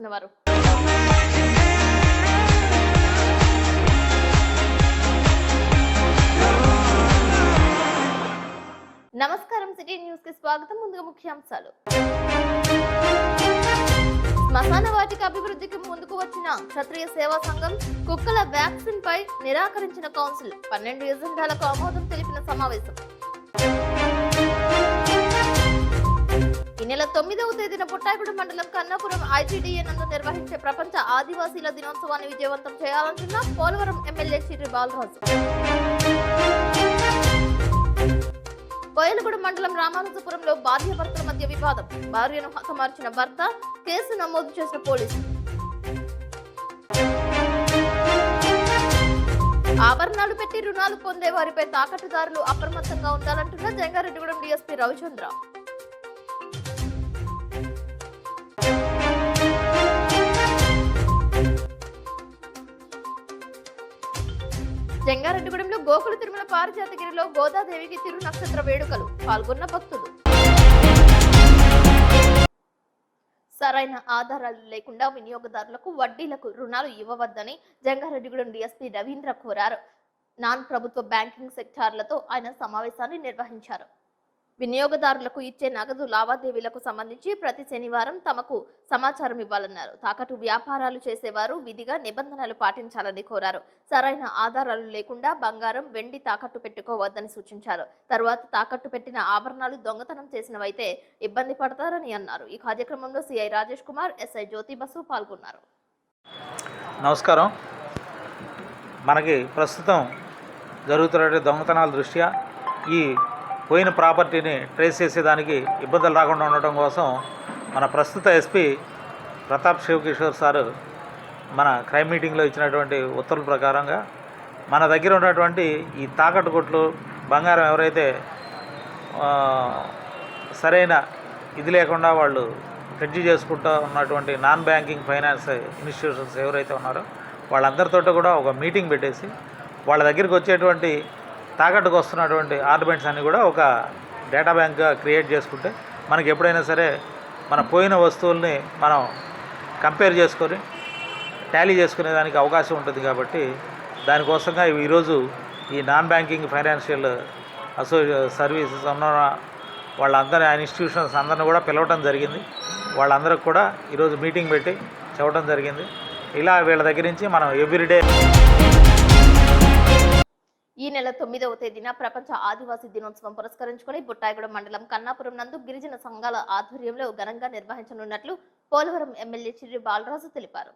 రాసిన వారు. నమస్కారం, సిటీ న్యూస్ కి స్వాగతం. ముందుగా ముఖ్యాంశాలు. శ్మశాన వాటిక అభివృద్ధికి ముందుకు వచ్చిన క్షత్రియ సేవా సంఘం, కుక్కల వ్యాక్సిన్ పై నిరాకరించిన కౌన్సిల్, 12 ఎజెండాలకు ఆమోదం తెలిపిన సమావేశం. ఈ నెల 9వ తేదీన బుట్టాయిగూడెం మండలం కన్నాపురం ఐటీడీఏ నందు నిర్వహించే ప్రపంచ ఆదివాసీల దినోత్సవాన్ని విజయవంతం చేయాలంటున్న పోలవరం ఎమ్మెల్యే చిర్రి బాలరాజు. కోయలగూడ మండలం రామానుజపురంలో భార్యాభర్తల మధ్య వివాదం, భార్యను హతమార్చిన భర్త, కేసు నమోదు చేసిన పోలీసులు. ఆభరణాలు పెట్టి రుణాలు పొందే వారిపై తాకట్టుదారులు అప్రమత్తంగా ఉండాలంటున్న జంగారెడ్డిగూడెం డీఎస్పీ రవిచంద్ర. జంగారెడ్డిగూడెంలో గోకుల తిరుమల పారిజాతగిరిలో గోదాదేవికి తిరు నక్షత్ర వేడుకలు, పాల్గొన్న భక్తులు. సరైన ఆధారాలు లేకుండా వినియోగదారులకు వడ్డీలకు రుణాలు ఇవ్వవద్దని జంగారెడ్డిగూడెం డీఎస్పీ రవీంద్ర కోరారు. నాన్ ప్రభుత్వ బ్యాంకింగ్ సెక్టార్లతో ఆయన సమావేశాన్ని నిర్వహించారు. వినియోగదారులకు ఇచ్చే నగదు లావాదేవీలకు సంబంధించి ప్రతి శనివారం తమకు సమాచారం ఇవ్వాలన్నారు. తాకట్టు వ్యాపారాలు చేసేవారు విధిగా నిబంధనలు పాటించాలని కోరారు. సరైన ఆధారాలు లేకుండా బంగారం, వెండి తాకట్టు పెట్టుకోవద్దని సూచించారు. తరువాత తాకట్టు పెట్టిన ఆభరణాలు దొంగతనం చేసినవైతే ఇబ్బంది పడతారని అన్నారు. ఈ కార్యక్రమంలో సిఐ రాజేష్ కుమార్, ఎస్ఐ జ్యోతి బసు పాల్గొన్నారు. నమస్కారం. మనకి ప్రస్తుతం జరుగుతున్న దొంగతనాల దృష్ట్యా ఈ పోయిన ప్రాపర్టీని ట్రేస్ చేసేదానికి ఇబ్బందులు రాకుండా ఉండటం కోసం మన ప్రస్తుత ఎస్పీ ప్రతాప్ శివకిషోర్ సారు మన క్రైమ్ మీటింగ్లో ఇచ్చినటువంటి ఉత్తర్వుల ప్రకారంగా మన దగ్గర ఉన్నటువంటి ఈ తాకట్టు కొట్లు, బంగారం ఎవరైతే సరైన ఇది లేకుండా వాళ్ళు హెడ్జ్ చేసుకుంటూ ఉన్నటువంటి నాన్ బ్యాంకింగ్ ఫైనాన్స్ ఇన్స్టిట్యూషన్స్ ఎవరైతే ఉన్నారో వాళ్ళందరితో కూడా ఒక మీటింగ్ పెట్టేసి వాళ్ళ దగ్గరికి వచ్చేటువంటి తాకట్టుకు వస్తున్నటువంటి ఆర్నమెంట్స్ అన్నీ కూడా ఒక డేటా బ్యాంక్గా క్రియేట్ చేసుకుంటే మనకి ఎప్పుడైనా సరే మన పోయిన వస్తువుల్ని మనం కంపేర్ చేసుకొని టాలీ చేసుకునేదానికి అవకాశం ఉంటుంది. కాబట్టి దానికోసంగా ఈరోజు ఈ నాన్ బ్యాంకింగ్ ఫైనాన్షియల్ సర్వీసెస్ ఉన్న వాళ్ళందరి ఇన్స్టిట్యూషన్స్ అందరిని కూడా పిలవటం జరిగింది. వాళ్ళందరికి కూడా ఈరోజు మీటింగ్ పెట్టి చెప్పడం జరిగింది. ఇలా వీళ్ళ దగ్గర నుంచి మనం ఎవ్రీడే ఈ నెల 9వ తేదీన ప్రపంచ ఆదివాసీ దినోత్సవం పురస్కరించుకుని బుట్టాయిగూడెం మండలం కన్నాపురం నందు గిరిజన సంఘాల ఆధ్వర్యంలో ఘనంగా నిర్వహించనున్నట్లు పోలవరం ఎమ్మెల్యే చిర్రి బాలరాజు తెలిపారు.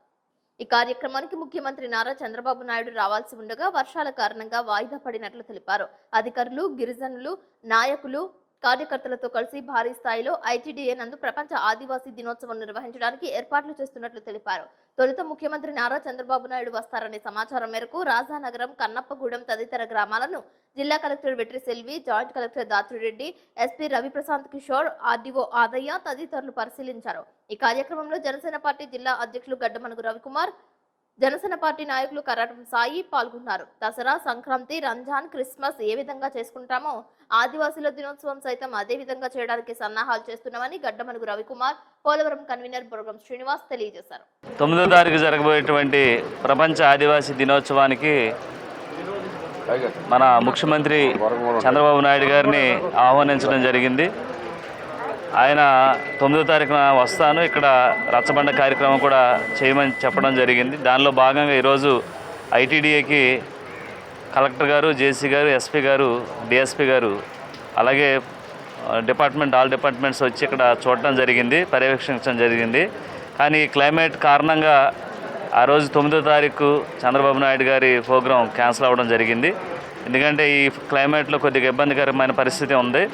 ఈ కార్యక్రమానికి ముఖ్యమంత్రి నారా చంద్రబాబు నాయుడు రావాల్సి ఉండగా వర్షాల కారణంగా వాయిదా పడినట్లు తెలిపారు. అధికారులు, గిరిజనులు, నాయకులు, కార్యకర్తలతో కలిసి భారీ స్థాయిలో ఐటీడీఏ నందు ప్రపంచ ఆదివాసీ దినోత్సవం నిర్వహించడానికి ఏర్పాట్లు చేస్తున్నట్లు తెలిపారు. తొలుత ముఖ్యమంత్రి నారా చంద్రబాబు నాయుడు వస్తారనే సమాచారం మేరకు రాజానగరం, కన్నప్పగూడెం తదితర గ్రామాలను జిల్లా collector Vetri Selvi, joint collector Dhatri Reddy, SP Ravi Prashant Kishore, RDO Adayya తదితరులు పరిశీలించారు. ఈ కార్యక్రమంలో జనసేన పార్టీ జిల్లా అధ్యక్షులు గడ్డమనుగు రవికుమార్, జనసేన పార్టీ నాయకులు కరాటం సాయి పాల్గొన్నారు. దసరా, సంక్రాంతి, రంజాన్, క్రిస్మస్ ఏ విధంగా చేసుకుంటామో ఆదివాసీల దినోత్సవం సైతం అదే విధంగా చేయడానికి సన్నాహాలు చేస్తున్నామని గడ్డమనుగు రవికుమార్, పోలవరం కన్వీనర్ బుర్గం శ్రీనివాస్ తెలియజేశారు. 9వ తారీఖు జరగబోయేటువంటి ప్రపంచ ఆదివాసీ దినోత్సవానికి మన ముఖ్యమంత్రి చంద్రబాబు నాయుడు గారిని ఆహ్వానించడం జరిగింది. ఆయన 9వ తారీఖున వస్తాను, ఇక్కడ రచ్చబండ కార్యక్రమం కూడా చేయమని చెప్పడం జరిగింది. దానిలో భాగంగా ఈరోజు ఐటీడీఏకి కలెక్టర్ గారు, జేసీ గారు, ఎస్పీ గారు, డిఎస్పీ గారు, అలాగే ఆల్ డిపార్ట్మెంట్స్ వచ్చి ఇక్కడ చూడటం జరిగింది, పర్యవేక్షించడం జరిగింది. కానీ క్లైమేట్ కారణంగా ఆ రోజు 9వ తారీఖు చంద్రబాబు నాయుడు గారి ప్రోగ్రాం క్యాన్సిల్ అవ్వడం జరిగింది. ఎందుకంటే ఈ క్లైమేట్లో కొద్దిగా ఇబ్బందికరమైన పరిస్థితి ఉంది.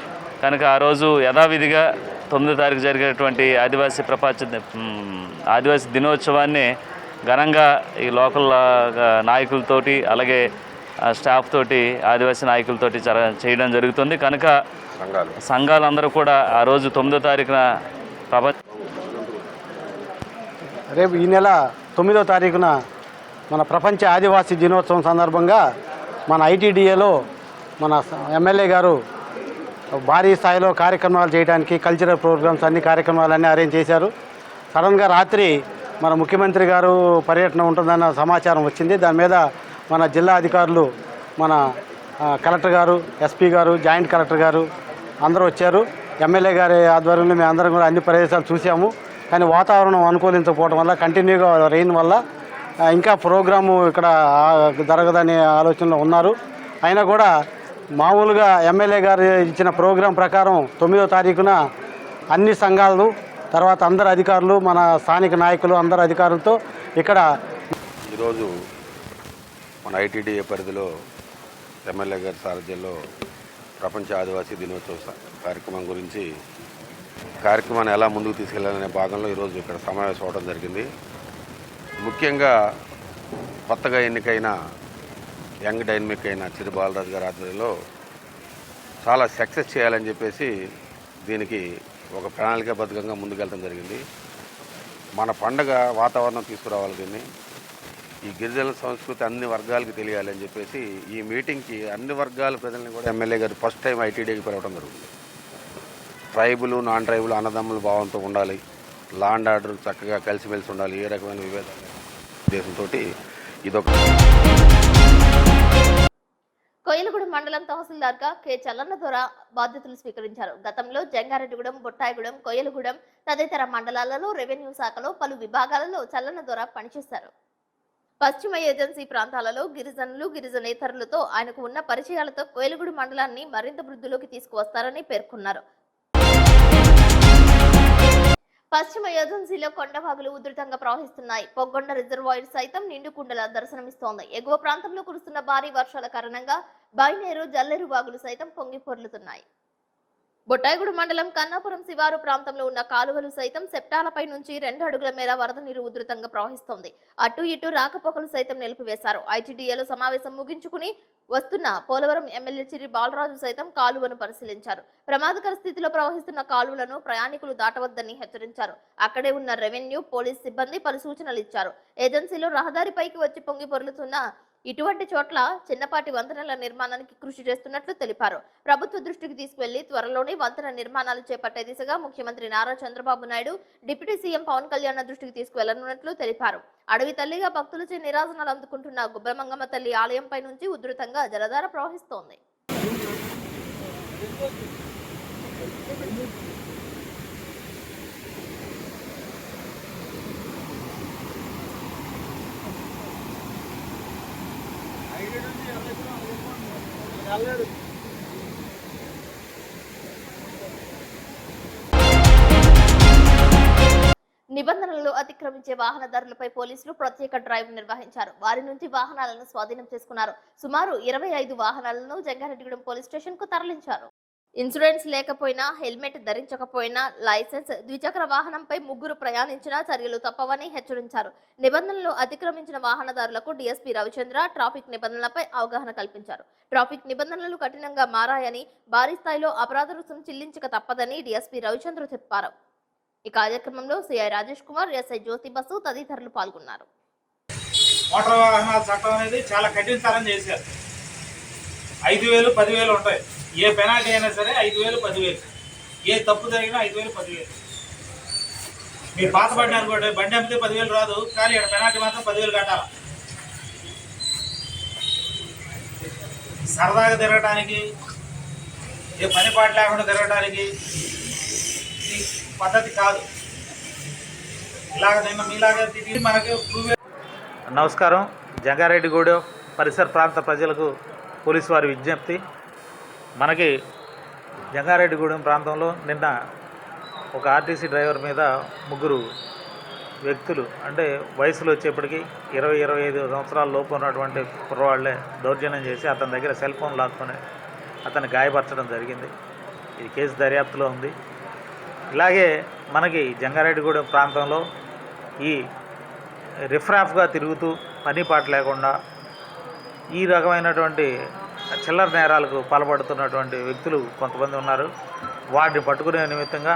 కనుక ఆ రోజు యథావిధిగా 9వ తారీఖు జరిగేటువంటి ఆదివాసీ దినోత్సవాన్ని ఘనంగా ఈ లోకల్ నాయకులతోటి, అలాగే స్టాఫ్ తోటి, ఆదివాసీ నాయకులతోటి చేయడం జరుగుతుంది. కనుక సంఘాలందరూ కూడా ఆ రోజు 9వ తారీఖున రేపు ఈ నెల 9వ తారీఖున మన ప్రపంచ ఆదివాసీ దినోత్సవం సందర్భంగా మన ఐటీడీఏలో మన ఎమ్మెల్యే గారు భారీ స్థాయిలో కార్యక్రమాలు చేయడానికి కల్చరల్ ప్రోగ్రామ్స్ అన్ని కార్యక్రమాలన్నీ అరేంజ్ చేశారు. సడన్గా రాత్రి మన ముఖ్యమంత్రి గారు పర్యటన ఉంటుందన్న సమాచారం వచ్చింది. దాని మీద మన జిల్లా అధికారులు, మన కలెక్టర్ గారు, ఎస్పీ గారు, జాయింట్ కలెక్టర్ గారు అందరూ వచ్చారు. ఎమ్మెల్యే గారి ఆధ్వర్యంలో మేము అందరం కూడా అన్ని ప్రదేశాలు చూసాము. కానీ వాతావరణం అనుకూలించకపోవడం వల్ల, కంటిన్యూగా రెయిన్ వల్ల ఇంకా ప్రోగ్రాము ఇక్కడ జరగదనే ఆలోచనలో ఉన్నారు. అయినా కూడా మామూలుగా ఎమ్మెల్యే గారు ఇచ్చిన ప్రోగ్రాం ప్రకారం 9వ తారీఖున అన్ని సంఘాలను, తర్వాత అందరు అధికారులు, మన స్థానిక నాయకులు, అందరు అధికారులతో ఇక్కడ ఈరోజు మన ఐటీడీఏ పరిధిలో ఎమ్మెల్యే గారి సారథ్యంలో ప్రపంచ ఆదివాసీ దినోత్సవ కార్యక్రమం గురించి కార్యక్రమాన్ని ఎలా ముందుకు తీసుకెళ్లాలనే భాగంలో ఈరోజు ఇక్కడ సమావేశం అవడం జరిగింది. ముఖ్యంగా కొత్తగా ఎన్నికైన యంగ్ డైనమిక్ అయిన చిరు బాలరాజు గారి ఆధ్వర్యంలో చాలా సక్సెస్ చేయాలని చెప్పేసి దీనికి ఒక ప్రణాళికాబద్ధంగా ముందుకెళ్ళడం జరిగింది. మన పండగ వాతావరణం తీసుకురావాలి, దీన్ని ఈ గిరిజన సంస్కృతి అన్ని వర్గాలకు తెలియాలని చెప్పేసి ఈ మీటింగ్కి అన్ని వర్గాల ప్రజల్ని కూడా ఎమ్మెల్యే గారు ఫస్ట్ టైం ఐటీడీకి పిలవడం జరుగుతుంది. ట్రైబులు, నాన్ ట్రైబుల్ అన్నదమ్ముల భావంతో ఉండాలి, లా అండ్ ఆర్డర్ చక్కగా కలిసిమెలిసి ఉండాలి, ఏ రకమైన విభేదాలు ఉద్దేశంతో ఇదొక. కోయిలగూడెం మండలం తహసీల్దార్గా కె చల్లన్నదొర బాధ్యతలు స్వీకరించారు. గతంలో జంగారెడ్డిగూడెం, బొట్టాయిగూడెం, కోయిలగూడెం తదితర మండలాలలో రెవెన్యూ శాఖలో పలు విభాగాలలో చల్లన్నదొర పనిచేశారు. పశ్చిమ ఏజెన్సీ ప్రాంతాలలో గిరిజనులు, గిరిజనేతరులతో ఆయనకు ఉన్న పరిచయాలతో కోయిలగూడెం మండలాన్ని మరింత వృద్ధిలోకి తీసుకువస్తారని పేర్కొన్నారు. పశ్చిమ ఏజెన్సీలో కొండవాగులు ఉధృతంగా ప్రవహిస్తున్నాయి. పొగ్గొండ రిజర్వాయర్ సైతం నిండుకుండల దర్శనమిస్తోంది. ఎగువ ప్రాంతంలో కురుస్తున్న భారీ వర్షాల కారణంగా బైనేరు, జల్లేరు వాగులు సైతం పొంగి పొర్లుతున్నాయి. బొట్టాయిగూడెం మండలం కన్నాపురం శివారు ప్రాంతంలో ఉన్న కాలువలు సైతం సెప్టాలపై నుంచి 2 అడుగుల మేర వరద నీరు ఉధృతంగా ప్రవహిస్తోంది. అటు ఇటు రాకపోకలు సైతం నిలిపివేశారు. ఐటీడీఏలో సమావేశం ముగించుకుని వస్తున్న పోలవరం ఎమ్మెల్యే చిర్రి బాలరాజు సైతం కాలువను పరిశీలించారు. ప్రమాదకర స్థితిలో ప్రవహిస్తున్న కాలువలను ప్రయాణికులు దాటవద్దని హెచ్చరించారు. అక్కడే ఉన్న రెవెన్యూ, పోలీస్ సిబ్బంది పలు సూచనలు ఇచ్చారు. ఏజెన్సీలో రహదారిపైకి వచ్చి పొంగి పొర్లుతున్న ఇటువంటి చోట్ల చిన్నపాటి వంతెనల నిర్మాణానికి కృషి చేస్తున్నట్లు తెలిపారు. ప్రభుత్వ దృష్టికి తీసుకువెళ్లి త్వరలోనే వంతెన నిర్మాణాలు చేపట్టే దిశగా ముఖ్యమంత్రి నారా చంద్రబాబు నాయుడు, డిప్యూటీ సీఎం పవన్ కళ్యాణ్ దృష్టికి తీసుకువెళ్లనున్నట్లు తెలిపారు. అడవి తల్లిగా భక్తులచే నిరాజనాలు అందుకుంటున్న గుబ్బమంగమ్మ తల్లి ఆలయంపై నుంచి ఉధృతంగా జలధార ప్రవహిస్తోంది. నిబంధనలు అతిక్రమించే వాహనదారులపై పోలీసులు ప్రత్యేక డ్రైవ్ నిర్వహించారు. వారి నుంచి వాహనాలను స్వాధీనం చేసుకున్నారు. సుమారు 25 వాహనాలను జంగారెడ్డిగూడెం పోలీస్ స్టేషన్ కు తరలించారు. ఇన్సూరెన్స్ లేకపోయినా, హెల్మెట్ ధరించకపోయినా, లైసెన్స్, ద్విచక్ర వాహనంపై 3 ప్రయాణించినా చర్యలు తప్పవని హెచ్చరించారు. నిబంధనలు అతిక్రమించిన వాహనదారులకు డీఎస్పీ రవిచంద్ర ట్రాఫిక్ నిబంధనలపై అవగాహన కల్పించారు. ట్రాఫిక్ నిబంధనలు కఠినంగా మారాయని, భారీ స్థాయిలో అపరాధ రుసుము చెల్లించక తప్పదని డీఎస్పీ రవిచంద్ర చెప్పారు. ఈ కార్యక్రమంలో సిఐ రాజేష్ కుమార్, ఎస్ఐ జ్యోతి బసు తదితరులు పాల్గొన్నారు. మోటార్ వాహనాల చట్టం అనేది చాలా కఠినతరం చేశారు. 5,000, 10,000 ఉంటాయి. ఏ పెనాల్టీ అయినా సరే 5,000, 10,000. ఏ తప్పు జరిగినా 5,000, 10,000. మీరు పాత బండి అనుకోండి, బండి అమ్మితే 10,000 రాదు, కానీ ఇక్కడ పెనాల్టీ మాత్రం 10,000 కట్టాలి. సరదాగా తిరగటానికి, ఏ పని పాట లేకుండా తిరగటానికి ఇది పద్ధతి కాదు. ఇలాగ నిన్న మీలాగా తిరిగి మనకి. నమస్కారం. జంగారెడ్డిగూడెం పరిసర ప్రాంత ప్రజలకు పోలీసు వారి విజ్ఞప్తి. మనకి జంగారెడ్డిగూడెం ప్రాంతంలో నిన్న ఒక ఆర్టీసీ డ్రైవర్ మీద 3 వ్యక్తులు, అంటే వయసులో వచ్చేప్పటికి 20-25 సంవత్సరాల లోపు ఉన్నటువంటి కుర్రవాళ్లే దౌర్జన్యం చేసి అతని దగ్గర సెల్ ఫోన్ లాక్కొని అతన్ని గాయపరచడం జరిగింది. ఇది కేసు దర్యాప్తులో ఉంది. ఇలాగే మనకి జంగారెడ్డిగూడెం ప్రాంతంలో ఈ రిఫ్రాఫ్గా తిరుగుతూ పని పాట లేకుండా ఈ రకమైనటువంటి చిల్లర నేరాలకు పాల్పడుతున్నటువంటి వ్యక్తులు కొంతమంది ఉన్నారు. వాటిని పట్టుకునే నిమిత్తంగా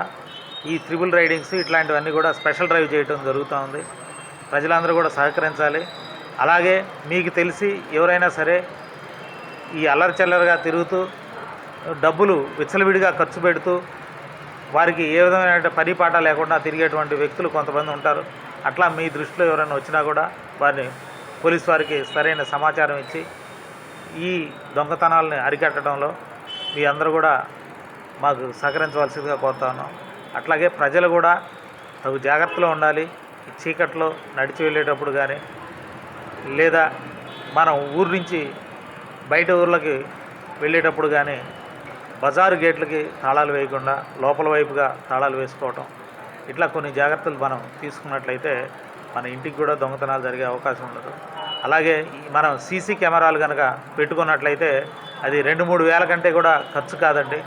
ఈ త్రిబుల్ రైడింగ్స్ ఇట్లాంటివన్నీ కూడా స్పెషల్ డ్రైవ్ చేయడం జరుగుతూ ఉంది. ప్రజలందరూ కూడా సహకరించాలి. అలాగే మీకు తెలిసి ఎవరైనా సరే ఈ అల్లరి చిల్లరగా తిరుగుతూ డబ్బులు విచ్చలవిడిగా ఖర్చు పెడుతూ వారికి ఏ విధమైన పని పాట లేకుండా తిరిగేటువంటి వ్యక్తులు కొంతమంది ఉంటారు. అట్లా మీ దృష్టిలో ఎవరైనా వచ్చినా కూడా వారిని పోలీస్ వారికి సరైన సమాచారం ఇచ్చి ఈ దొంగతనాలని అరికట్టడంలో మీ అందరూ కూడా మాకు సహకరించవలసిందిగా కోరుతా ఉన్నాం. అట్లాగే ప్రజలు కూడా తగు జాగ్రత్తలో ఉండాలి. ఈ చీకట్లో నడిచి వెళ్ళేటప్పుడు కానీ లేదా మనం ఊరు నుంచి బయట ఊర్లకి వెళ్ళేటప్పుడు కానీ బజారు గేట్లకి తాళాలు వేయకుండా లోపల వైపుగా తాళాలు వేసుకోవటం, ఇట్లా కొన్ని జాగ్రత్తలు మనం తీసుకున్నట్లయితే మన ఇంటికి కూడా దొంగతనాలు జరిగే అవకాశం ఉండదు. అలాగే మనం సీసీ కెమెరాలు కనుక పెట్టుకున్నట్లయితే అది 2-3 వేల కంటే కూడా ఖర్చు కాదండి.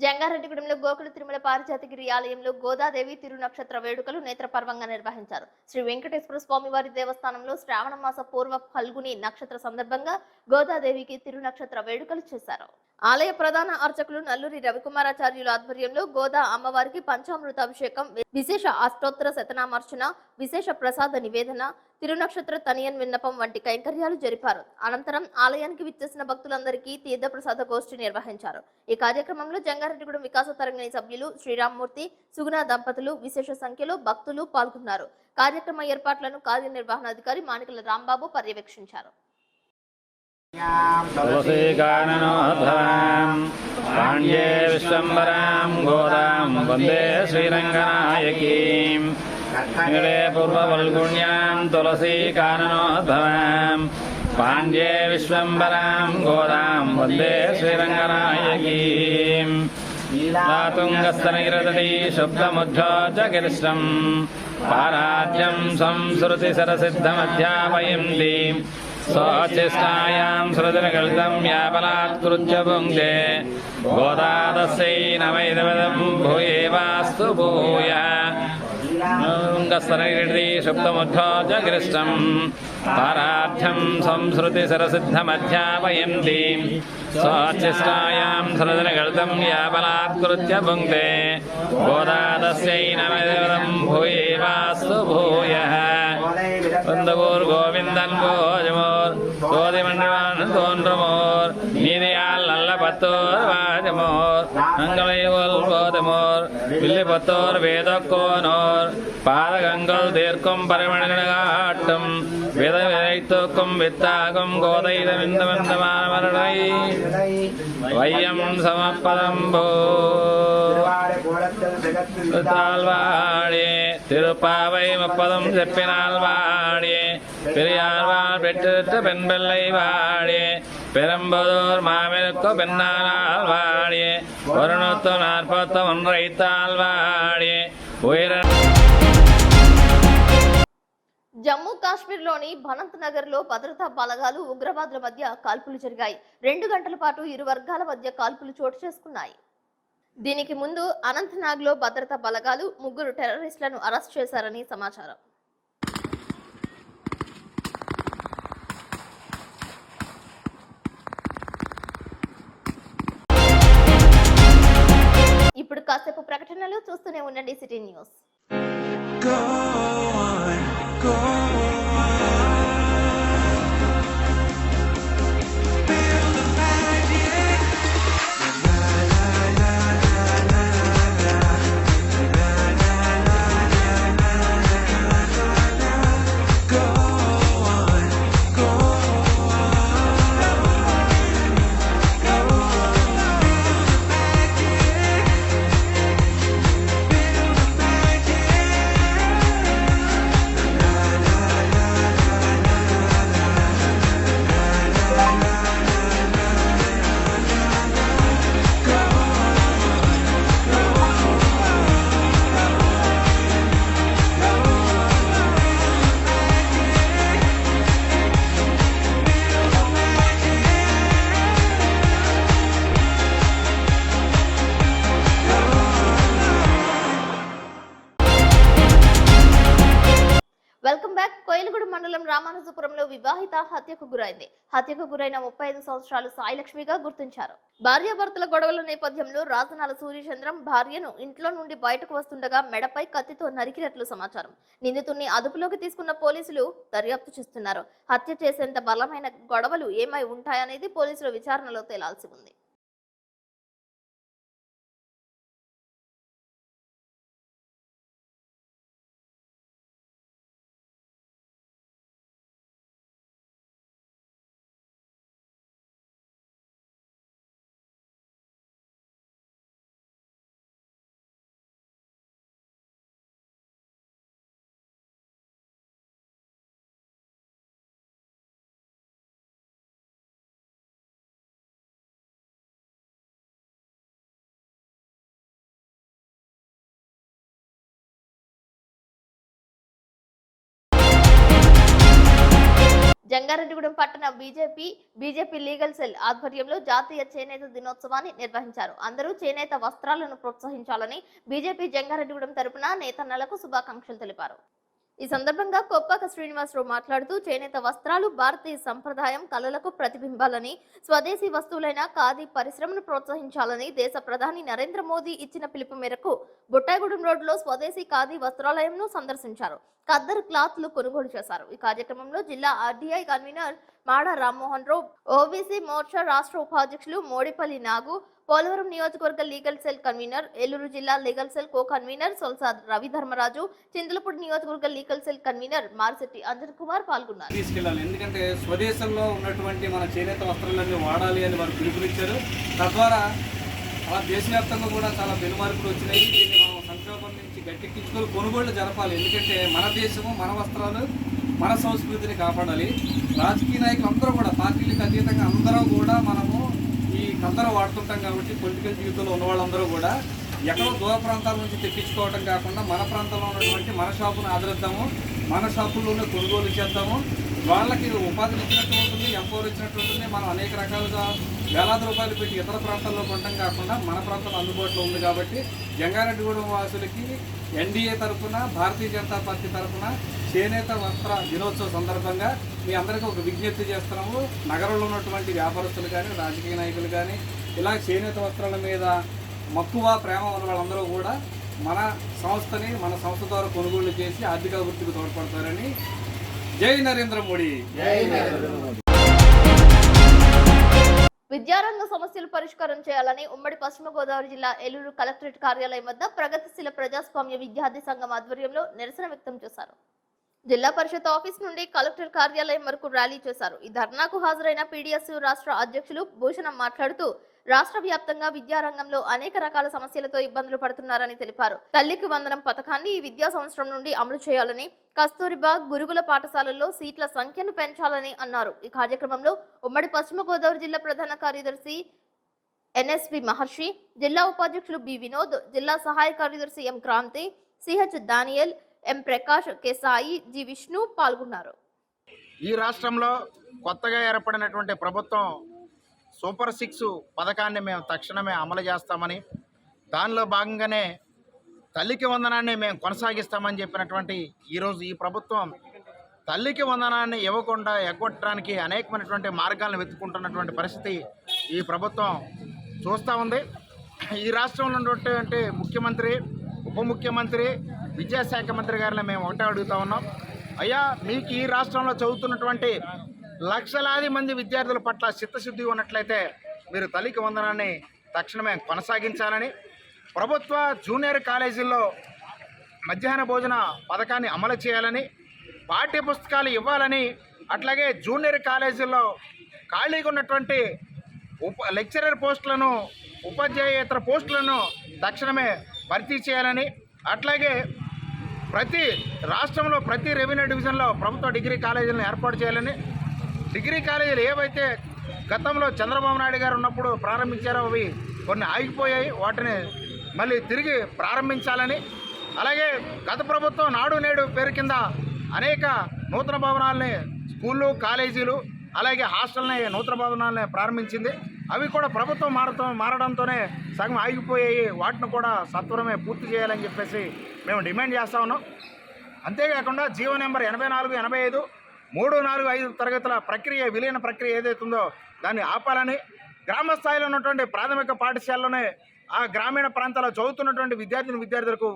జంగారెడ్డిగూడెంలో గోకుల తిరుమల పారిజాతగిరి ఆలయంలో గోదాదేవి తిరునక్షత్ర వేడుకలు నేత్రపర్వంగా నిర్వహించారు. శ్రీ వెంకటేశ్వర స్వామి వారి దేవస్థానంలో శ్రావణ మాస పూర్వ ఫల్గుని నక్షత్ర సందర్భంగా గోదాదేవికి తిరునక్షత్ర వేడుకలు చేశారు. ఆలయ ప్రధాన అర్చకులు నల్లూరి రవికుమారాచార్యుల ఆధ్వర్యంలో గోదా అమ్మవారికి పంచామృత అభిషేకం, విశేష అష్టోత్తర శతనామార్చన, విశేష ప్రసాద నివేదన, తిరునక్షత్ర తనియన్ విన్నపం వంటి కైంకర్యాలు జరిపారు. అనంతరం ఆలయానికి విచ్చేసిన భక్తులందరికీ తీర్థప్రసాద గోష్ఠి నిర్వహించారు. ఈ కార్యక్రమంలో జంగారెడ్డిగూడెం వికాస తరంగిణి సభ్యులు శ్రీరామ్మూర్తి, సుగుణ దంపతులు విశేష సంఖ్యలో భక్తులు పాల్గొన్నారు. కార్యక్రమ ఏర్పాట్లను కార్యనిర్వహణాధికారి మాణికల రాంబాబు పర్యవేక్షించారు. పాండ్యే విశ్వంబరాం గోదాం వందే శ్రీరంగనాయకీం నీళే పూర్వవల్గుణ్యాం తులసీకాననోద్భవాం పాండ్యే విశ్వంబరాం గోదాం వందే శ్రీరంగనాయకీం తుంగస్తనగిరదీ శుద్ధముద్ధోజగిరిష్టం పారాజ్యం సంస్కృతి సరసిద్ధమధ్యాపయంతి స్వచ్చిష్టాయాం సృజనగళితం యాపలాత్కృత్య భుంక్తే గోదాదస్యై నమైదమిదం భూయేవాస్తు భూయ తుంగస్తనగిరిదీ శుద్ధముద్ధోజగిరిష్టం పారాధ్యం సంస్కృతి సరసిద్ధమధ్యాపయంతి స్వచ్చిష్టాయాం సృజనగళితం యాపలాత్కృత్య భుంక్తే గోదాదస్యై నమైదమిదం భూయేవాస్తు భూయః வந்தவோர் கோவிந்தன் போஜமோர் கோதிமண்டவான் தோன்றமோர் நீதியால் நல்ல பத்தோர் வாஜமோர் மங்களையோல் போதமோர் வில்லி பத்தோர் வேதக்கோனோர் பாதகங்கள் தீர்க்கும் பரிமணிகாட்டும் வித விதைத்தோக்கும் வித்தாகும் கோதைதமிந்த வந்தமானவரணை வையம் சமப்பதம்போ தாழ்வாழே திருப்பாவை முப்பதும் செப்பினால் வாழே பெரியார்வாள் பெற்று பெண் பிள்ளை வாழே பெரும்பதூர் மாவிற்கு பெண்ணானால் வாழே 141 வாழே உயிர. జమ్మూ కాశ్మీర్లోని భనంత్ నగర్ లో భద్రతా బలగాలు ఉగ్రవాదుల మధ్య కాల్పులు జరిగాయి. 2 గంటల పాటు ఇరు వర్గాల మధ్య కాల్పులు చోటు చేసుకున్నాయి. దీనికి ముందు అనంతనాగ్ లో భద్రతా బలగాలు 3 టెర్రరిస్టులను అరెస్ట్ చేశారని సమాచారం. ఇప్పుడు కాసేపు ప్రకటనలు చూస్తూనే ఉండండి city news. Welcome back. Koilaguda mandal రామానుజపురంలో వివాహిత హత్యకు గురైంది. హత్యకు గురైన 35 సంవత్సరాలు సాయిలక్ష్మిగా గుర్తించారు. భార్యాభర్తల గొడవల నేపథ్యంలో రాజనాల సూర్యచంద్రం భార్యను ఇంట్లో నుండి బయటకు వస్తుండగా మెడపై కత్తితో నరికినట్లు సమాచారం. నిందితుడిని అదుపులోకి తీసుకున్న పోలీసులు దర్యాప్తు చేస్తున్నారు. హత్య చేసేంత బలమైన గొడవలు ఏమై ఉంటాయనేది పోలీసుల విచారణలో తేలాల్సి ఉంది. జంగారెడ్డిగూడెం పట్టణ బీజేపీ లీగల్ సెల్ ఆధ్వర్యంలో జాతీయ చేనేత దినోత్సవాన్ని నిర్వహించారు. అందరూ చేనేత వస్త్రాలను ప్రోత్సహించాలని బీజేపీ జంగారెడ్డిగూడెం తరపున నేతన్నలకు శుభాకాంక్షలు తెలిపారు. ఈ సందర్భంగా కొప్పాక శ్రీనివాసరావు మాట్లాడుతూ చేనేత వస్త్రాలు భారతీయ సంప్రదాయం కళలకు ప్రతిబింబాలని, స్వదేశీ వస్తువులైన ఖాదీ పరిశ్రమను ప్రోత్సహించాలని దేశ ప్రధాని నరేంద్ర మోదీ ఇచ్చిన పిలుపు మేరకు బుట్టాయిగూడెం రోడ్డులో స్వదేశీ ఖాదీ వస్త్రాలయంను సందర్శించారు. ఖద్దరు క్లాత్లు కొనుగోలు చేశారు. ఈ కార్యక్రమంలో జిల్లా ఆర్డీఐ కన్వీనర్ మాడ రామ్మోహన్ రావు, ఓబీసీ మోర్చా రాష్ట్ర ఉపాధ్యక్షులు మోడిపల్లి నాగు, పోలవరం నియోజకవర్గ లీగల్ సెల్ కన్వీనర్, ఏలూరు జిల్లా లీగల్ సెల్ కో కన్వీనర్ సొల్సాద్ రవిధర్మరాజు, చింతలపూడి నియోజకవర్గ legal cell convener Marshetti Anjan Kumar పాల్గొన్నారు. తీసుకెళ్ళాలి, ఎందుకంటే స్వదేశంలో ఉన్నటువంటి మన చేనేత వస్త్రాలన్నీ వాడాలి అని వారు పిలుపునిచ్చారు. తద్వారా అలా దేశవ్యాప్తంగా కూడా చాలా పెనుమార్పులు వచ్చినాయి. దీన్ని మనం సంక్షోభం నుంచి గట్టెక్కించుకొని కొనుగోళ్లు జరపాలి. ఎందుకంటే మన దేశము, మన వస్త్రాలు, మన సంస్కృతిని కాపాడాలి. రాజకీయ నాయకులు అందరూ కూడా పార్టీలకు అతీతంగా అందరూ కూడా మనము ఈ కందరూ వాడుతుంటాం కాబట్టి పొలిటికల్ జీవితంలో ఉన్న వాళ్ళందరూ కూడా ఎక్కడో దూర ప్రాంతాల నుంచి తెప్పించుకోవడం కాకుండా మన ప్రాంతంలో ఉన్నటువంటి మన షాపును ఆదరిద్దాము, మన షాపుల్లోనే కొనుగోలు చేద్దాము. వాళ్ళకి ఉపాధిని ఇచ్చినట్టు ఉంటుంది, ఎంపవర్ ఇచ్చినట్టు ఉంటుంది. మనం అనేక రకాలుగా వేలాది రూపాయలు పెట్టి ఇతర ప్రాంతాల్లో కొనడం కాకుండా మన ప్రాంతంలో అందుబాటులో ఉంది కాబట్టి జంగారెడ్డిగూడెం వాసులకి ఎన్డీఏ తరఫున, భారతీయ జనతా పార్టీ తరఫున చేనేత వస్త్ర దినోత్సవ సందర్భంగా మీ అందరికీ ఒక విజ్ఞప్తి చేస్తున్నాము. నగరంలో ఉన్నటువంటి వ్యాపారస్తులు కానీ, రాజకీయ నాయకులు కానీ ఇలా చేనేత వస్త్రాల మీద మక్కువ, ప్రేమ ఉన్న వాళ్ళందరూ కూడా మన సంస్థని, మన సంస్థ ద్వారా కొనుగోలు చేసి ఆర్థిక అభివృద్ధికి తోడ్పడతారని. జై నరేంద్ర మోడీ. విద్యారంగ సమస్యలు పరిష్కారం చేయాలని ఉమ్మడి పశ్చిమ గోదావరి జిల్లా ఏలూరు కలెక్టరేట్ కార్యాలయం వద్ద ప్రగతిశీల ప్రజాస్వామ్య విద్యార్థి సంఘం ఆధ్వర్యంలో నిరసన వ్యక్తం చేశారు. జిల్లా పరిషత్ ఆఫీస్ నుండి కలెక్టర్ కార్యాలయం వరకు ర్యాలీ చేశారు. ఈ ధర్నాకు హాజరైన పీడీఎస్యు రాష్ట్ర అధ్యక్షులు భూషణం మాట్లాడుతూ రాష్ట్ర వ్యాప్తంగా విద్యారంగంలో అనేక రకాల సమస్యలతో ఇబ్బందులు పడుతున్నారని తెలిపారు. తల్లికి వందనం పథకాన్ని ఈ విద్యా సంవత్సరం నుండి అమలు చేయాలని, కస్తూరిబా గురుకుల పాఠశాలల్లో సీట్ల సంఖ్యను పెంచాలని అన్నారు. ఈ కార్యక్రమంలో ఉమ్మడి పశ్చిమ గోదావరి జిల్లా ప్రధాన కార్యదర్శి ఎన్ఎస్వి మహర్షి, జిల్లా ఉపాధ్యక్షులు బి వినోద్, జిల్లా సహాయ కార్యదర్శి ఎం క్రాంతి, సిహెచ్ దానియల్, ఎం ప్రకాష్, కె సాయి, జి విష్ణు పాల్గొన్నారు. ఈ రాష్ట్రంలో కొత్తగా ఏర్పడినటువంటి ప్రభుత్వం సూపర్ 6 పథకాన్ని మేము తక్షణమే అమలు చేస్తామని, దానిలో భాగంగానే తల్లికి వందనాన్ని మేము కొనసాగిస్తామని చెప్పినటువంటి ఈరోజు ఈ ప్రభుత్వం తల్లికి వందనాన్ని ఇవ్వకుండా ఎగ్గొట్టడానికి అనేకమైనటువంటి మార్గాలను వెతుక్కుంటున్నటువంటి పరిస్థితి ఈ ప్రభుత్వం చూస్తూ ఉంది. ఈ రాష్ట్రంలో ఉన్నటువంటి ముఖ్యమంత్రి, ఉప ముఖ్యమంత్రి, విద్యాశాఖ మంత్రి గారిని మేము ఒకటే అడుగుతూ ఉన్నాం. అయ్యా, మీకు ఈ రాష్ట్రంలో చదువుతున్నటువంటి లక్షలాది మంది విద్యార్థుల పట్ల చిత్తశుద్ధి ఉన్నట్లయితే మీరు తల్లికి వందనాన్ని తక్షణమే కొనసాగించాలని, ప్రభుత్వ జూనియర్ కాలేజీల్లో మధ్యాహ్న భోజన పథకాన్ని అమలు చేయాలని, పాఠ్య పుస్తకాలు ఇవ్వాలని, అట్లాగే జూనియర్ కాలేజీల్లో ఖాళీగా ఉన్నటువంటి లెక్చరర్ పోస్టులను, ఉపాధ్యాయేతర పోస్టులను తక్షణమే భర్తీ చేయాలని, అట్లాగే రాష్ట్రంలో ప్రతి రెవెన్యూ డివిజన్లో ప్రభుత్వ డిగ్రీ కాలేజీలను ఏర్పాటు చేయాలని, డిగ్రీ కాలేజీలు ఏవైతే గతంలో చంద్రబాబు నాయుడు గారు ఉన్నప్పుడు ప్రారంభించారో అవి కొన్ని ఆగిపోయాయి, వాటిని మళ్ళీ తిరిగి ప్రారంభించాలని, అలాగే గత ప్రభుత్వం నాడు నేడు పేరు కింద అనేక నూతన భవనాలని, స్కూళ్ళు, కాలేజీలు, అలాగే హాస్టల్ని, నూతన భవనాలని ప్రారంభించింది. అవి కూడా ప్రభుత్వం మారడంతోనే సగం ఆగిపోయాయి. వాటిని కూడా సత్వరమే పూర్తి చేయాలని చెప్పేసి మేము డిమాండ్ చేస్తూ ఉన్నాం. అంతేకాకుండా జీవో నెంబర్ 84, 85, 3, 4, 5 తరగతుల ప్రక్రియ, విలీన ప్రక్రియ ఏదైతుందో దాన్ని ఆపాలని, గ్రామ స్థాయిలో ఉన్నటువంటి ప్రాథమిక పాఠశాలలోనే ఆ గ్రామీణ ప్రాంతాల్లో చదువుతున్నటువంటి విద్యార్థులకు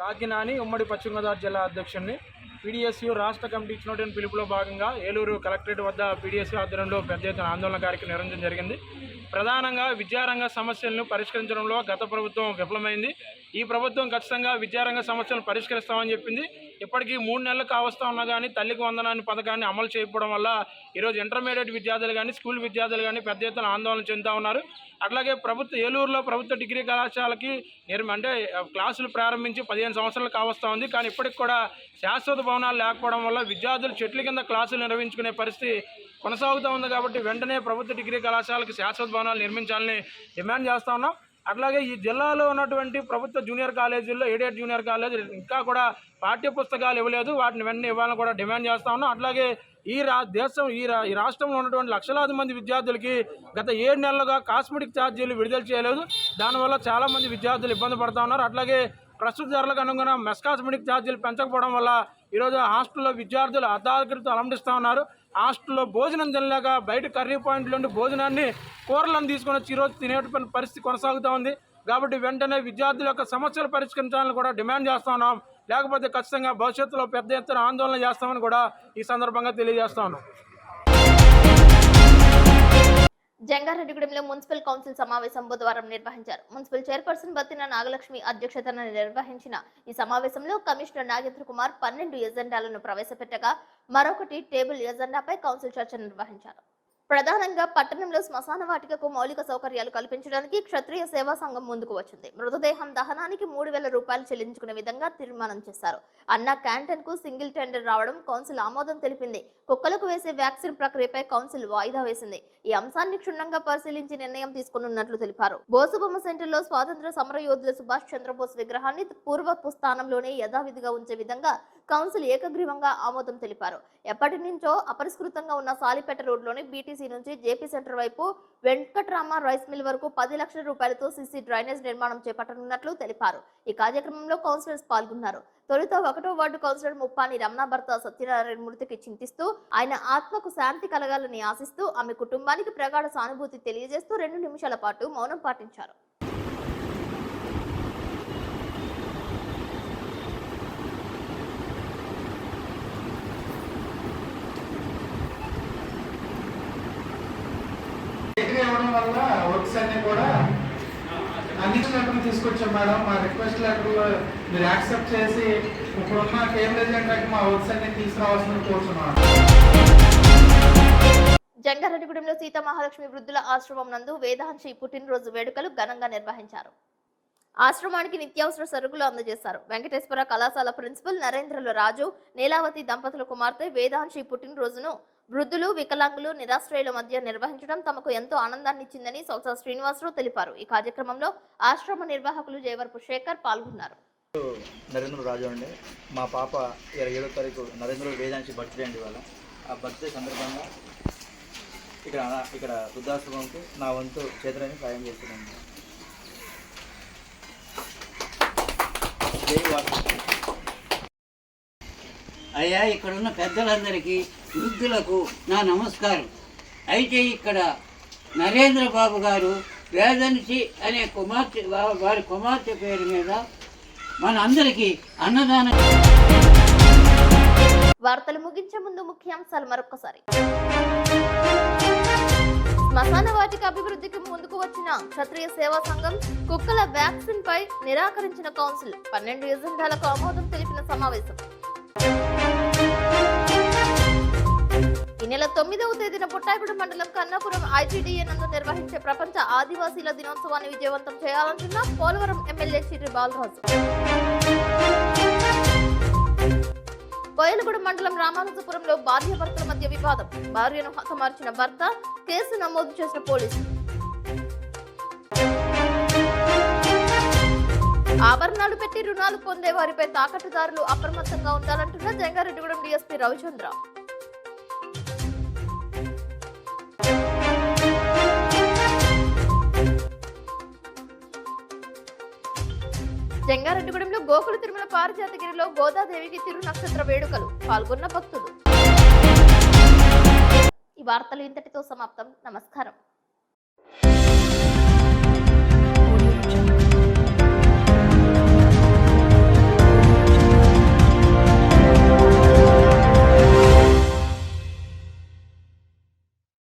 కాకినాని ఉమ్మడి పశ్చిమ గోదావరి జిల్లా అధ్యక్షుడిని. పీడీఎస్యు రాష్ట్ర కమిటీ ఇచ్చినటువంటి పిలుపులో భాగంగా ఏలూరు కలెక్టరేట్ వద్ద పీడీఎస్యు ఆధ్వర్యంలో పెద్ద ఎత్తున ఆందోళన కార్యక్రమం నిర్వహించడం జరిగింది. ప్రధానంగా విద్యారంగ సమస్యలను పరిష్కరించడంలో గత ప్రభుత్వం విఫలమైంది. ఈ ప్రభుత్వం ఖచ్చితంగా విద్యారంగ సమస్యలను పరిష్కరిస్తామని చెప్పింది. ఇప్పటికీ 3 నెలలు కావస్తా ఉన్నా కానీ తల్లికి వందనాన్ని పథకాన్ని అమలు చేయకపోవడం వల్ల ఈరోజు ఇంటర్మీడియట్ విద్యార్థులు కానీ, స్కూల్ విద్యార్థులు కానీ పెద్ద ఎత్తున ఆందోళన చెందుతూ ఉన్నారు. అట్లాగే ఏలూరులో ప్రభుత్వ డిగ్రీ కళాశాలకి క్లాసులు ప్రారంభించి 15 సంవత్సరాలు కావస్తూ ఉంది. కానీ ఇప్పటికి కూడా శాశ్వత భవనాలు లేకపోవడం వల్ల విద్యార్థులు చెట్ల కింద క్లాసులు నిర్వహించుకునే పరిస్థితి కొనసాగుతూ ఉంది. కాబట్టి వెంటనే ప్రభుత్వ డిగ్రీ కళాశాలకు శాశ్వత భవనాలు నిర్మించాలని డిమాండ్ చేస్తూ ఉన్నాం. అట్లాగే ఈ జిల్లాలో ఉన్నటువంటి ప్రభుత్వ జూనియర్ కాలేజీల్లో, ఎయిడెడ్ జూనియర్ కాలేజీ ఇంకా కూడా పాఠ్య పుస్తకాలు ఇవ్వలేదు, వాటిని వెంటనే ఇవ్వాలని కూడా డిమాండ్ చేస్తూ ఉన్నాం. అట్లాగే ఈ రాష్ట్రంలో ఉన్నటువంటి లక్షలాది మంది విద్యార్థులకి గత 7 నెలలుగా కాస్మెటిక్ ఛార్జీలు విడుదల చేయలేదు. దానివల్ల చాలామంది విద్యార్థులు ఇబ్బంది పడుతూ ఉన్నారు. అట్లాగే ప్రస్తుత ధరలకు అనుగుణ మెస్ కాస్మెటిక్ ఛార్జీలు పెంచకపోవడం వల్ల ఈరోజు హాస్టల్లో విద్యార్థులు అర్ధాకృతి అలండిస్తూ ఉన్నారు. హాస్టల్లో భోజనం తినలేక బయట కర్రీ పాయింట్ల నుండి భోజనాన్ని కూరలను తీసుకొని వచ్చి ఈరోజు తినేటువంటి పరిస్థితి కొనసాగుతూ ఉంది. కాబట్టి వెంటనే విద్యార్థుల యొక్క సమస్యలు పరిష్కరించాలని కూడా డిమాండ్ చేస్తా ఉన్నాం. లేకపోతే ఖచ్చితంగా భవిష్యత్తులో పెద్ద ఎత్తున ఆందోళన చేస్తామని కూడా ఈ సందర్భంగా తెలియజేస్తా ఉన్నాం. జంగారెడ్డిగూడెంలో మున్సిపల్ కౌన్సిల్ సమావేశం బుధవారం నిర్వహించారు. మున్సిపల్ చైర్పర్సన్ బత్తిన నాగలక్ష్మి అధ్యక్షతన నిర్వహించిన ఈ సమావేశంలో కమిషనర్ నాగేంద్ర కుమార్ 12 ఎజెండాలను ప్రవేశపెట్టగా మరొకటి టేబుల్ ఎజెండాపై కౌన్సిల్ చర్చ నిర్వహించారు. ప్రధానంగా పట్టణంలో శ్మశాన వాటికకు మౌలిక సౌకర్యాలు కల్పించడానికి క్షత్రియ సేవా సంఘం ముందుకు వచ్చింది. మృతదేహం దహనానికి 3,000 రూపాయలు చెల్లించుకునే విధంగా తీర్మానం చేశారు. అన్న క్యాంటీన్ కు సింగిల్ టెండర్ రావడం కౌన్సిల్ ఆమోదం తెలిపింది. కుక్కలకు వేసే వ్యాక్సిన్ ప్రక్రియపై కౌన్సిల్ వాయిదా వేసింది. ఈ అంశాన్ని క్షుణ్ణంగా పరిశీలించి నిర్ణయం తీసుకున్నట్లు తెలిపారు. బోసుబొమ్మ సెంటర్లో స్వాతంత్ర సమర యోధుల సుభాష్ చంద్రబోస్ విగ్రహాన్ని పూర్వపు స్థానంలోనే యథావిధిగా ఉంచే విధంగా కౌన్సిల్ ఏకగ్రీవంగా ఆమోదం తెలిపారు. ఎప్పటి నుంచో అపరిష్కృతంగా ఉన్న సాలిపేట రోడ్లోని బీటీసీ నుంచి జేపీ సెంటర్ వైపు వెంకట్రామ రైస్ మిల్ వరకు 10 లక్షల రూపాయలతో సీసీ డ్రైనేజ్ నిర్మాణం చేపట్టనున్నట్లు తెలిపారు. ఈ కార్యక్రమంలో కౌన్సిలర్స్ పాల్గొన్నారు. తొలుత 1వ వార్డు కౌన్సిలర్ ముప్పాని రమణ భర్త సత్యనారాయణ మృతికి చింతిస్తూ ఆయన ఆత్మకు శాంతి కలగాలని ఆశిస్తూ ఆమె కుటుంబానికి ప్రగాఢ సానుభూతి తెలియజేస్తూ 2 నిమిషాల పాటు మౌనం పాటించారు. ఇవ్వడం వల్ల వర్క్స్ అన్ని కూడా అన్ని లెటర్లు తీసుకొచ్చాం మేడం. మా రిక్వెస్ట్ లెటర్లో మీరు యాక్సెప్ట్ చేసి ఇప్పుడున్న కేబుల్ ఏజెంట్కి మా వర్క్స్ అన్ని తీసుకురావాల్సిన కోరుతున్నాను. జంగారెడ్డిగూడెంలో సీతామహాలక్ష్మి వృద్ధుల ఆశ్రమం నందు వేదాంశి పుట్టినరోజు వేడుకలు ఘనంగా నిర్వహించారు. ఆశ్రమానికి నిత్యావసర సరుకులు అందజేశారు. వెంకటేశ్వర కళాశాల ప్రిన్సిపల్ నరేంద్రల రాజు, నీలావతి దంపతుల కుమార్తె వేదాంశి పుట్టినరోజును వృద్ధులు, వికలాంగులు, నిరాశ్రయుల మధ్య నిర్వహించడం తమకు ఎంతో ఆనందాన్ని ఇచ్చిందని సౌసా శ్రీనివాసరావు తెలిపారు. ఈ కార్యక్రమంలో ఆశ్రమ నిర్వాహకులు జయవరపు శేఖర్ పాల్గొన్నారు. నరేంద్ర రాజు అండి, మా పాప 27వ తారీఖు నరేంద్ర వేదాంశి బర్త్డే అండి. వాళ్ళ ఆ బర్త్డే సందర్భంగా ఇక్కడ వృద్ధాశ్రమంకి నా వంతు చేతులని సాయం చేస్తున్నాను. అయ్యా, ఇక్కడున్న పెద్దలందరికీ వృద్ధులకు నా నమస్కారం. అయితే ఇక్కడ నరేంద్ర బాబు గారు వేదాంశి అనే వారి కుమార్తె పేరు మీద మన అందరికీ అన్నదానం. వార్తలు ముగించే ముందు ముఖ్యాంశాలు మరొకసారి. శ్మశాన వాటిక అభివృద్ధికి ముందుకు వచ్చిన క్షత్రియ సేవా సంఘం, కుక్కల వ్యాక్సిన్ పై నిరాకరించిన కౌన్సిల్, 12 ఎజెండాలకు ఆమోదం తెలిపిన సమావేశం. ఈ నెల 9వ తేదీన బుట్టాయిగూడెం మండలం కన్నాపురం ఐటీడీఏ నందు నిర్వహించే ప్రపంచ ఆదివాసీల దినోత్సవాన్ని విజయవంతం చేయాలంటున్న పోలవరం ఎమ్మెల్యే చిర్రి బాలరాజు. కోయలగూడెం మండలం రామానుజపురంలో భార్యాభర్తల మధ్య వివాదం, భార్యను హతమార్చిన భర్త, కేసు నమోదు చేసిన పోలీసులు. ఆభరణాలు పెట్టి రుణాలు పొందే వారిపై తాకట్టుదారులు అప్రమత్తంగా ఉండాలంటున్న జంగారెడ్డిగూడెం డీఎస్పీ రవిచంద్ర. జంగారెడ్డిగూడెంలో గోకుల తిరుమల పారిజాతగిరిలో గోదాదేవికి తిరు నక్షత్ర వేడుకలు, పాల్గొన్న భక్తులు. ఈ వార్తలు ఇంతటితో సమాప్తం. నమస్కారం.